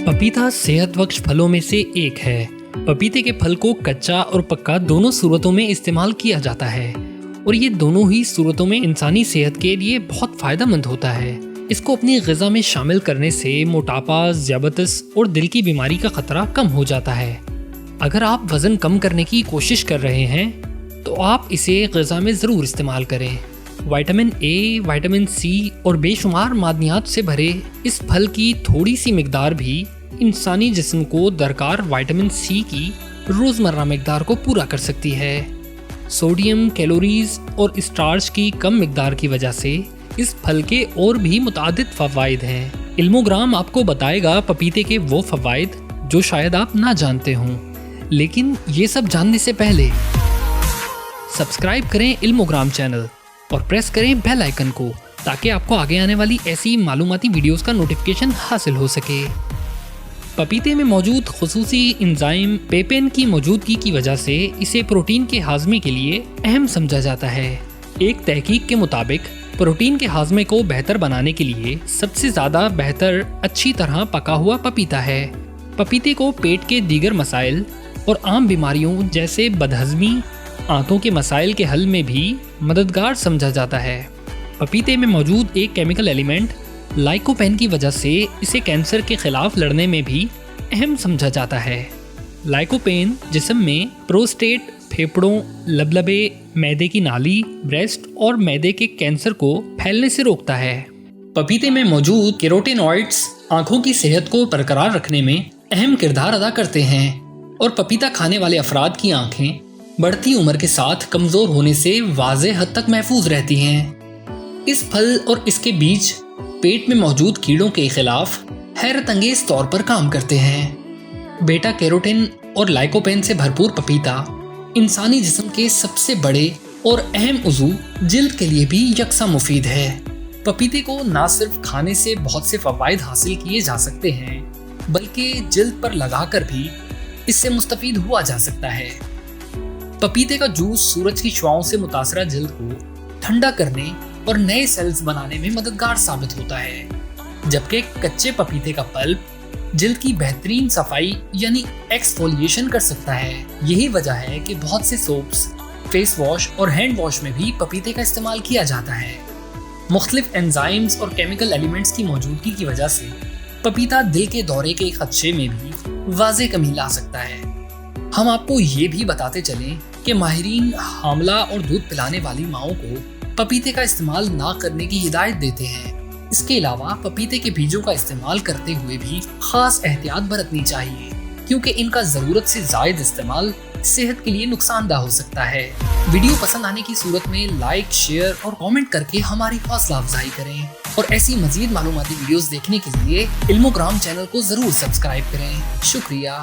पपीता सेहत बख्श फलों में से एक है। पपीते के फल को कच्चा और पक्का दोनों सूरतों में इस्तेमाल किया जाता है और ये दोनों ही सूरतों में इंसानी सेहत के लिए बहुत फायदेमंद होता है। इसको अपनी ग़िज़ा में शामिल करने से मोटापा, ज़ियाबतीस और दिल की बीमारी का खतरा कम हो जाता है। अगर आप वज़न कम करने की कोशिश कर रहे हैं तो आप इसे ग़िज़ा में ज़रूर इस्तेमाल करें। विटामिन ए, विटामिन सी और बेशुमार मादनियात से भरे इस फल की थोड़ी सी मिकदार भी इंसानी जिस्म को दरकार विटामिन सी की रोज़मर्रा मिकदार को पूरा कर सकती है। सोडियम, कैलोरीज और स्टार्च की कम मिकदार की वजह से इस फल के और भी मुतादिद फ़वाइद हैं। इल्मोग्राम आपको बताएगा पपीते के वो फ़वाइद जो शायद आप ना जानते हों। लेकिन ये सब जानने से पहले सब्सक्राइब करें इल्मोग्राम चैनल और प्रेस करें बेल आइकन को ताकि आपको आगे आने वाली ऐसी मालूमाती वीडियोस का नोटिफिकेशन हासिल हो सके। पपीते में मौजूद खुसूसी एंजाइम पेपेन की मौजूदगी की वजह से इसे प्रोटीन के हाजमे के लिए अहम समझा जाता है। एक तहकीक के मुताबिक प्रोटीन के हाजमे को बेहतर बनाने के लिए सबसे ज़्यादा बेहतर अच्छी तरह पका हुआ पपीता है। पपीते को पेट के दीगर मसाइल और आम बीमारियों जैसे बदहज़मी, आंतों के मसाइल के हल में भी मददगार समझा जाता है। पपीते में मौजूद एक केमिकल एलिमेंट लाइकोपेन की वजह से इसे कैंसर के खिलाफ लड़ने में भी अहम समझा जाता है। लाइकोपेन जिस्म में प्रोस्टेट, फेफड़ों, लबलबे, मैदे की नाली, ब्रेस्ट और मैदे के कैंसर को फैलने से रोकता है। पपीते में मौजूद कैरोटीनॉइड्स आंखों की सेहत को बरकरार रखने में अहम किरदार अदा करते हैं और पपीता खाने वाले अफराद की आंखें बढ़ती उम्र के साथ कमज़ोर होने से वाज़े हद तक महफूज रहती हैं। इस फल और इसके बीज पेट में मौजूद कीड़ों के खिलाफ हैरत अंगेज तौर पर काम करते हैं। बेटा कैरोटीन और लाइकोपेन से भरपूर पपीता इंसानी जिस्म के सबसे बड़े और अहम उज़ू जिल्द के लिए भी यकसा मुफीद है। पपीते को ना सिर्फ खाने से बहुत से फ़वाइद हासिल किए जा सकते हैं बल्कि जिल्द पर लगाकर भी इससे मुस्तफ़ीद हुआ जा सकता है। पपीते का जूस सूरज की शुआओं से मुतासरा जिल्द को ठंडा करने और नए सेल्स बनाने में मददगार साबित होता है, जबकि कच्चे पपीते का पल्प जिल्द की बेहतरीन सफाई यानी एक्सफोलिएशन कर सकता है। यही वजह है कि बहुत से सोप्स, फेस वॉश और हैंड वॉश में भी पपीते का इस्तेमाल किया जाता है। मुख्तलिफ एंजाइम्स और केमिकल एलिमेंट्स की मौजूदगी की वजह से पपीता दिल के दौरे के खदशे में भी वाज़े कमी ला सकता है। हम आपको ये भी बताते चलें कि माहिरीन हामला और दूध पिलाने वाली माओं को पपीते का इस्तेमाल ना करने की हिदायत देते हैं। इसके अलावा पपीते के बीजों का इस्तेमाल करते हुए भी खास एहतियात बरतनी चाहिए क्योंकि इनका ज़रूरत से ज़ायद इस्तेमाल सेहत के लिए नुकसानदा हो सकता है। वीडियो पसंद आने की सूरत में लाइक, शेयर और कमेंट करके हमारी हौसला अफजाई करें और ऐसी मजीद मालूमाती वीडियोस देखने के लिए इल्मोग्राम चैनल को ज़रूर सब्सक्राइब करें। शुक्रिया।